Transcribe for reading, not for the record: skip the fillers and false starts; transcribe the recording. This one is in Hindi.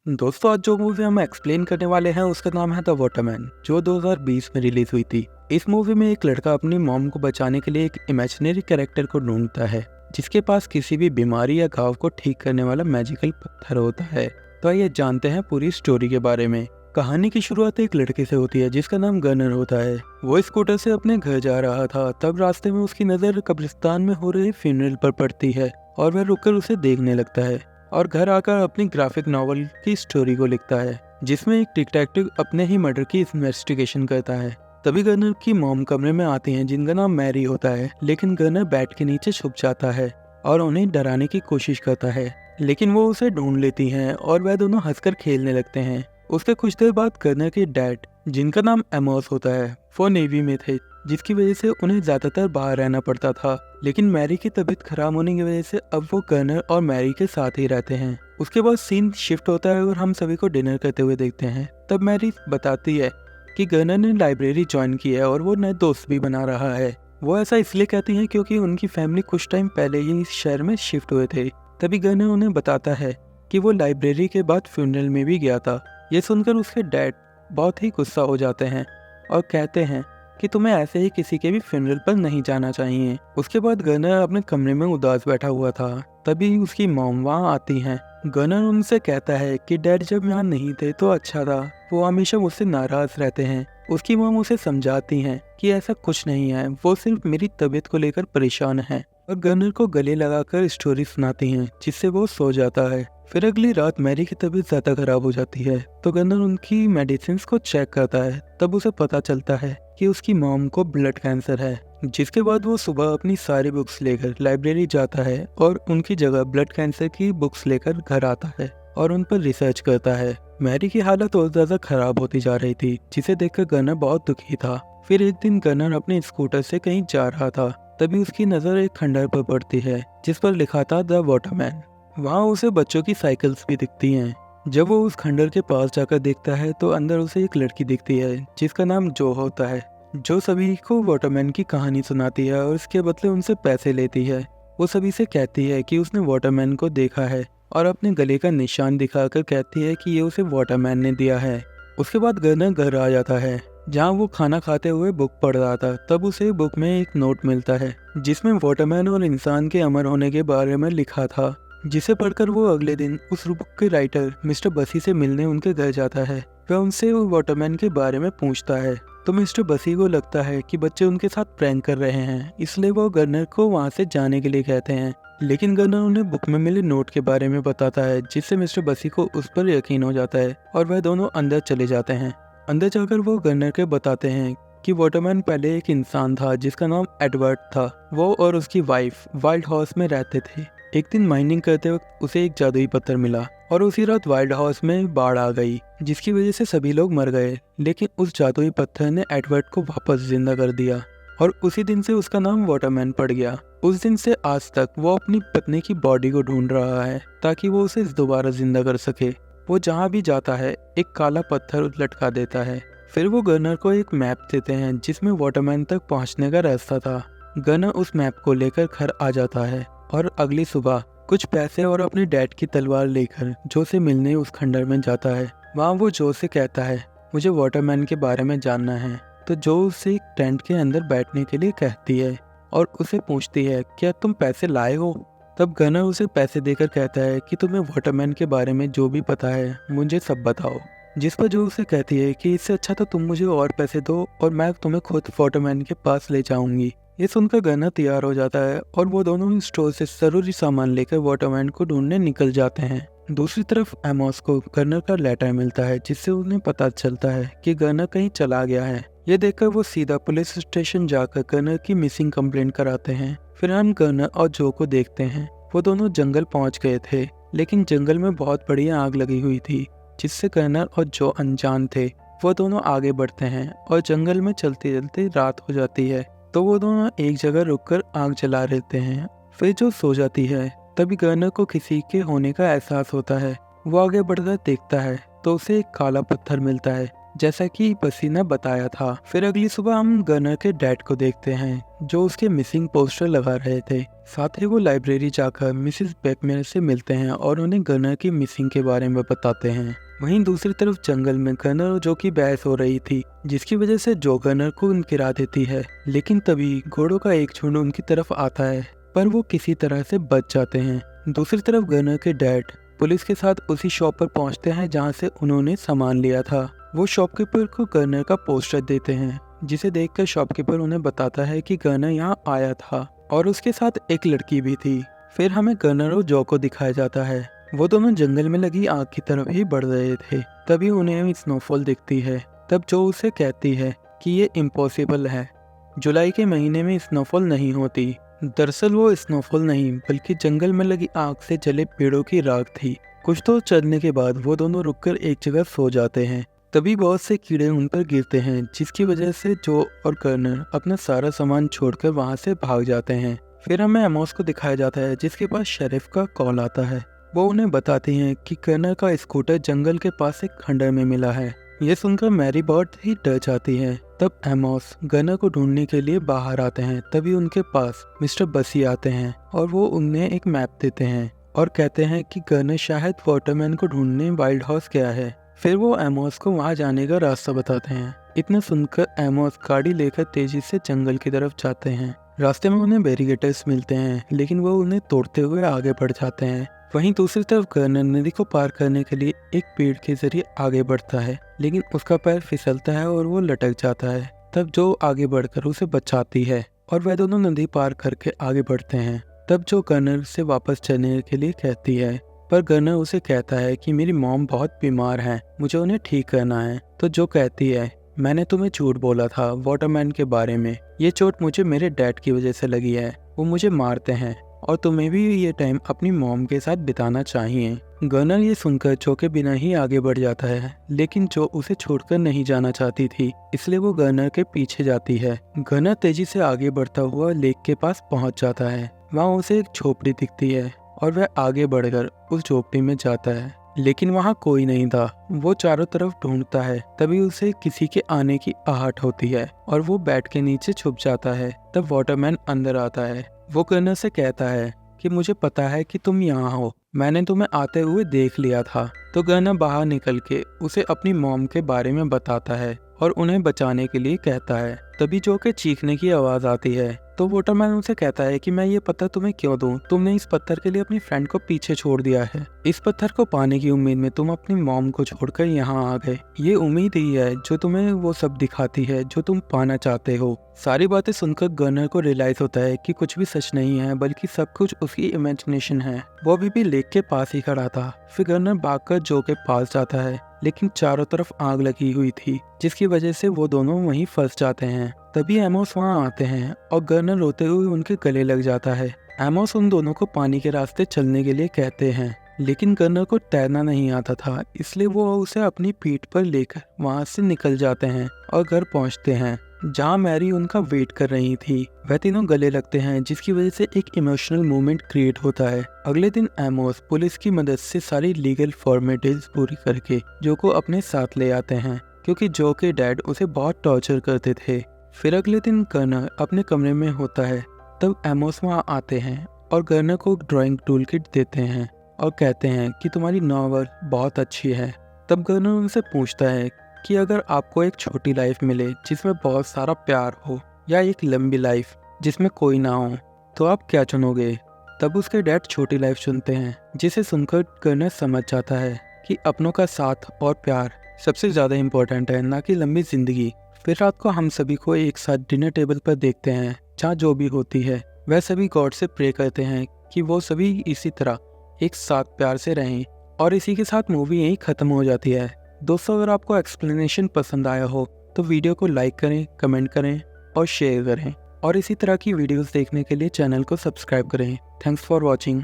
दोस्तों, आज जो मूवी हम एक्सप्लेन करने वाले हैं उसका नाम है द वाटरमैन, जो 2020 में रिलीज हुई थी। इस मूवी में एक लड़का अपनी मॉम को बचाने के लिए एक इमेजिनरी कैरेक्टर को ढूंढता है जिसके पास किसी भी बीमारी या घाव को ठीक करने वाला मैजिकल पत्थर होता है। तो आइए जानते हैं पूरी स्टोरी के बारे में। कहानी की शुरुआत एक लड़के से होती है जिसका नाम गनर होता है। वो स्कूटर से अपने घर जा रहा था, तब रास्ते में उसकी नजर कब्रिस्तान में हो रहे फ्यूनरल पर पड़ती है और वह रुककर उसे देखने लगता है और घर आकर अपनी ग्राफिक नॉवल की स्टोरी को लिखता है जिसमें एक डिटेक्टिव अपने ही मर्डर की इन्वेस्टिगेशन करता है। तभी गनर की मॉम कमरे में आती हैं जिनका नाम मैरी होता है, लेकिन गनर बेड के नीचे छुप जाता है और उन्हें डराने की कोशिश करता है, लेकिन वो उसे ढूंढ लेती हैं और वह दोनों हंसकर खेलने लगते हैं। उसके कुछ देर बाद गनर के डैड, जिनका नाम एमोस होता है, वो नेवी में थे, जिसकी वजह से उन्हें ज्यादातर बाहर रहना पड़ता था। लेकिन मैरी की तबीयत खराब होने की वजह से अब वो गनर और मैरी के साथ ही रहते हैं। उसके बाद सीन शिफ्ट होता है और हम सभी को डिनर करते हुए देखते हैं। तब मैरी बताती है कि गनर ने लाइब्रेरी ज्वाइन की है और वो नए दोस्त भी बना रहा है। वो ऐसा इसलिए कहती है क्योंकि उनकी फैमिली कुछ टाइम पहले ही इस शहर में शिफ्ट हुए थे। तभी गनर उन्हें बताता है कि वो लाइब्रेरी के बाद फ्यूनरल में भी गया था। ये सुनकर उसके डैड बहुत ही गुस्सा हो जाते हैं और कहते हैं कि तुम्हें ऐसे ही किसी के भी फ्यूनरल पर नहीं जाना चाहिए। उसके बाद गनर अपने कमरे में उदास बैठा हुआ था, तभी उसकी मॉम वहाँ आती हैं। गनर उनसे कहता है कि डैड जब यहाँ नहीं थे तो अच्छा था, वो हमेशा मुझसे नाराज रहते हैं। उसकी मॉम उसे समझाती हैं कि ऐसा कुछ नहीं है, वो सिर्फ मेरी तबीयत को लेकर परेशान है और गनर को गले लगाकर स्टोरी सुनाती हैं जिससे वो सो जाता है। फिर अगली रात मैरी की तबीयत ज्यादा खराब हो जाती है तो गनर उनकी मेडिसिन को चेक करता है। तब उसे पता चलता है कि उसकी मॉम को ब्लड कैंसर है, जिसके बाद वो सुबह अपनी सारी बुक्स लेकर लाइब्रेरी जाता है और उनकी जगह ब्लड कैंसर की बुक्स लेकर घर आता है और उन पर रिसर्च करता है। मैरी की हालत और ज्यादा खराब होती जा रही थी, जिसे देखकर गनर बहुत दुखी था। फिर एक दिन गनर अपने स्कूटर से कहीं जा रहा था, तभी उसकी नजर एक खंडर पर पड़ती है जिस पर लिखा था द वाटरमैन। वहाँ उसे बच्चों की साइकिल्स भी दिखती हैं। जब वो उस खंडर के पास जाकर देखता है तो अंदर उसे एक लड़की दिखती है जिसका नाम जो होता है, जो सभी को वाटरमैन की कहानी सुनाती है और इसके बदले उनसे पैसे लेती है। वो सभी से कहती है कि उसने वाटरमैन को देखा है और अपने गले का निशान दिखाकर कहती है कि ये उसे वाटरमैन ने दिया है। उसके बाद गनर घर आ जाता है जहाँ वो खाना खाते हुए बुक पढ़ रहा था। तब उसे बुक में एक नोट मिलता है जिसमें वाटरमैन और इंसान के अमर होने के बारे में लिखा था, जिसे पढ़कर वो अगले दिन उस बुक के राइटर मिस्टर बसी से मिलने उनके घर जाता है। वह उनसे वाटरमैन के बारे में पूछता है तो मिस्टर बसी को लगता है कि बच्चे उनके साथ प्रैंक कर रहे हैं, इसलिए वो गनर को वहाँ से जाने के लिए कहते हैं। लेकिन गनर उन्हें बुक में मिले नोट के बारे में बताता है जिससे मिस्टर बसी को उस पर यकीन हो जाता है और वह दोनों अंदर चले जाते हैं। अंदर जाकर वो गनर के बताते हैं कि वाटरमैन पहले एक इंसान था जिसका नाम एडवर्ड था। वो और उसकी वाइफ वाइल्ड हाउस में रहते थे। एक दिन माइनिंग करते वक्त उसे एक जादुई पत्थर मिला और उसी रात वाइल्ड हाउस में बाढ़ आ गई, जिसकी वजह से सभी लोग मर गए। लेकिन उस जादुई पत्थर ने एडवर्ड को वापस जिंदा कर दिया और उसी दिन से उसका नाम वाटरमैन पड़ गया। उस दिन से आज तक वो अपनी पत्नी की बॉडी को ढूंढ रहा है ताकि वो उसे दोबारा जिंदा कर सके। वो जहाँ भी जाता है एक काला पत्थर लटका देता है। फिर वो गनर को एक मैप देते हैं जिसमें वाटरमैन तक पहुँचने का रास्ता था। गनर उस मैप को लेकर घर आ जाता है और अगली सुबह कुछ पैसे और अपने डैड की तलवार लेकर जो से मिलने उस खंडर में जाता है। वहाँ वो जो से कहता है मुझे वाटरमैन के बारे में जानना है, तो जो उसे एक टेंट के अंदर बैठने के लिए कहती है और उसे पूछती है क्या तुम पैसे लाए हो। तब गनर उसे पैसे देकर कहता है कि तुम्हें वाटरमैन के बारे में जो भी पता है मुझे सब बताओ। जिस पर जो उसे कहती है कि इससे अच्छा तो तुम मुझे और पैसे दो और मैं तुम्हें खुद वाटरमैन के पास ले जाऊंगी। ये सुनकर गनर तैयार हो जाता है और वो दोनों स्टोर से जरूरी सामान लेकर वाटरमैन को ढूंढने निकल जाते हैं। दूसरी तरफ एमोस को गनर का लेटर मिलता है जिससे उन्हें पता चलता है कि गनर कहीं चला गया है। ये देखकर वो सीधा पुलिस स्टेशन जाकर गनर की मिसिंग कंप्लेंट कराते हैं। फिर हम गनर और जो को देखते हैं। वो दोनों जंगल पहुंच गए थे, लेकिन जंगल में बहुत बड़ी आग लगी हुई थी जिससे गनर और जो अनजान थे। वो दोनों आगे बढ़ते हैं और जंगल में चलते चलते रात हो जाती है, तो वो दोनों एक जगह रुककर आग जला लेते हैं। फिर जो सो जाती है। तभी गनर को किसी के होने का एहसास होता है। वो आगे बढ़कर देखता है तो उसे एक काला पत्थर मिलता है जैसा कि बसी ने बताया था। फिर अगली सुबह हम गनर के डैड को देखते हैं जो उसके मिसिंग पोस्टर लगा रहे थे। साथ ही वो लाइब्रेरी जाकर मिसिस बेकमेयर से मिलते हैं और उन्हें गनर की मिसिंग के बारे में बताते हैं। वहीं दूसरी तरफ जंगल में गनर और जो की बहस हो रही थी, जिसकी वजह से जो गनर को गिरा देती है। लेकिन तभी घोड़ों का एक झुंड उनकी तरफ आता है, पर वो किसी तरह से बच जाते हैं। दूसरी तरफ गनर के डैड पुलिस के साथ उसी शॉप पर पहुंचते हैं जहां से उन्होंने सामान लिया था। वो शॉपकीपर को गनर का पोस्टर देते हैं, जिसे देखकर शॉपकीपर उन्हें बताता है कि गनर यहाँ आया था और उसके साथ एक लड़की भी थी। फिर हमें गनर और जो को दिखाया जाता है। वो दोनों जंगल में लगी आग की तरफ ही बढ़ रहे थे। तभी उन्हें स्नोफॉल दिखती है। तब जो उसे कहती है कि ये इम्पॉसिबल है, जुलाई के महीने में स्नोफॉल नहीं होती। दरअसल वो स्नोफॉल नहीं बल्कि जंगल में लगी आग से जले पेड़ों की राख थी। कुछ तो चलने के बाद वो दोनों रुककर एक जगह सो जाते हैं। तभी बहुत से कीड़े उन पर गिरते हैं, जिसकी वजह से जो और कर्नर अपना सारा सामान छोड़कर वहां से भाग जाते हैं। फिर हमें एमोस को दिखाया जाता है, जिसके पास शेरिफ का कॉल आता है। वो उन्हें बताती हैं कि कर्नर का स्कूटर जंगल के पास एक खंडर में मिला है। ये सुनकर मैरी बहुत ही डर जाती है। तब एमोस गनर को ढूंढने के लिए बाहर आते हैं। तभी उनके पास मिस्टर बसी आते हैं और वो उन्हें एक मैप देते हैं और कहते हैं कि गनर शायद वाटरमैन को ढूंढने वाइल्ड हाउस गया है। फिर वो एमोस को वहां जाने का रास्ता बताते हैं। इतना सुनकर एमोस गाड़ी लेकर तेजी से जंगल की तरफ जाते हैं। रास्ते में उन्हें बैरिकेड्स मिलते हैं, लेकिन वो उन्हें तोड़ते हुए आगे बढ़ जाते हैं। वहीं दूसरी तरफ कर्नर नदी को पार करने के लिए एक पेड़ के जरिए आगे बढ़ता है, लेकिन उसका पैर फिसलता है और वो लटक जाता है। तब जो आगे बढ़कर उसे बचाती है और वह दोनों नदी पार करके आगे बढ़ते हैं। तब जो कर्नर से वापस चलने के लिए कहती है, पर कर्नर उसे कहता है कि मेरी मॉम बहुत बीमार है, मुझे उन्हें ठीक करना है। तो जो कहती है, मैंने तुम्हें झूठ बोला था वाटरमैन के बारे में, ये चोट मुझे मेरे डैड की वजह से लगी है, वो मुझे मारते हैं और तुम्हें भी ये टाइम अपनी मॉम के साथ बिताना चाहिए। गनर ये सुनकर जो के बिना ही आगे बढ़ जाता है, लेकिन जो उसे छोड़कर नहीं जाना चाहती थी, इसलिए वो गनर के पीछे जाती है। गनर तेजी से आगे बढ़ता हुआ लेक के पास पहुंच जाता है। वहाँ उसे एक झोपड़ी दिखती है और वह आगे बढ़कर उस झोपड़ी में जाता है, लेकिन वहाँ कोई नहीं था। वो चारों तरफ ढूंढता है। तभी उसे किसी के आने की आहट होती है और वो बेड के नीचे छुप जाता है। तब वाटरमैन अंदर आता है। वो कर्नर से कहता है कि मुझे पता है कि तुम यहाँ हो, मैंने तुम्हें आते हुए देख लिया था। तो कर्नर बाहर निकल के उसे अपनी मॉम के बारे में बताता है और उन्हें बचाने के लिए कहता है। तभी जो के चीखने की आवाज आती है। तो वाटरमैन उसे कहता है कि मैं ये पत्थर तुम्हें क्यों दूं? तुमने इस पत्थर के लिए अपनी फ्रेंड को पीछे छोड़ दिया है। इस पत्थर को पाने की उम्मीद में तुम अपनी मॉम को छोड़कर यहाँ आ गए। ये उम्मीद ही है जो तुम्हें वो सब दिखाती है जो तुम पाना चाहते हो। सारी बातें सुनकर गनर को रियलाइज होता है कि कुछ भी सच नहीं है, बल्कि सब कुछ उसकी इमेजिनेशन है। वो अभी भी लेक के पास ही खड़ा था। फिर गनर भागकर जो के पास जाता है, लेकिन चारों तरफ आग लगी हुई थी, जिसकी वजह से वो दोनों वहीं फंस जाते हैं। तभी एमोस वहां आते हैं और गनर रोते हुए उनके गले लग जाता है। एमोस उन दोनों को पानी के रास्ते चलने के लिए कहते हैं, लेकिन गनर को तैरना नहीं आता था, इसलिए वो उसे अपनी पीठ पर लेकर वहां से निकल जाते हैं और घर पहुंचते हैं, जहां मैरी उनका वेट कर रही थी। वह तीनों गले लगते हैं, जिसकी वजह से एक इमोशनल मोमेंट क्रिएट होता है। अगले दिन एमोस पुलिस की मदद से सारी लीगल फॉर्मेलिटीज पूरी करके जो को अपने साथ ले आते हैं, क्योंकि जो के डैड उसे बहुत टॉर्चर करते थे। फिर अगले दिन कर्नर अपने कमरे में होता है। तब एमोस वहाँ आते हैं और कर्नर को ड्राइंग टूल किट देते हैं और कहते हैं कि तुम्हारी नॉवल बहुत अच्छी है। तब कर्नर उनसे पूछता है कि अगर आपको एक छोटी लाइफ मिले जिसमें बहुत सारा प्यार हो, या एक लंबी लाइफ जिसमें कोई ना हो, तो आप क्या चुनोगे? तब उसके डैड छोटी लाइफ चुनते हैं, जिसे सुनकर कर्नर समझ जाता है कि अपनों का साथ और प्यार सबसे ज़्यादा इम्पोर्टेंट है, ना कि लंबी जिंदगी। फिर रात को हम सभी को एक साथ डिनर टेबल पर देखते हैं, जहाँ जो भी होती है वह सभी गॉड से प्रे करते हैं कि वो सभी इसी तरह एक साथ प्यार से रहें। और इसी के साथ मूवी यहीं ख़त्म हो जाती है। दोस्तों, अगर आपको एक्सप्लेनेशन पसंद आया हो तो वीडियो को लाइक करें, कमेंट करें और शेयर करें, और इसी तरह की वीडियोस देखने के लिए चैनल को सब्सक्राइब करें। Thanks for watching.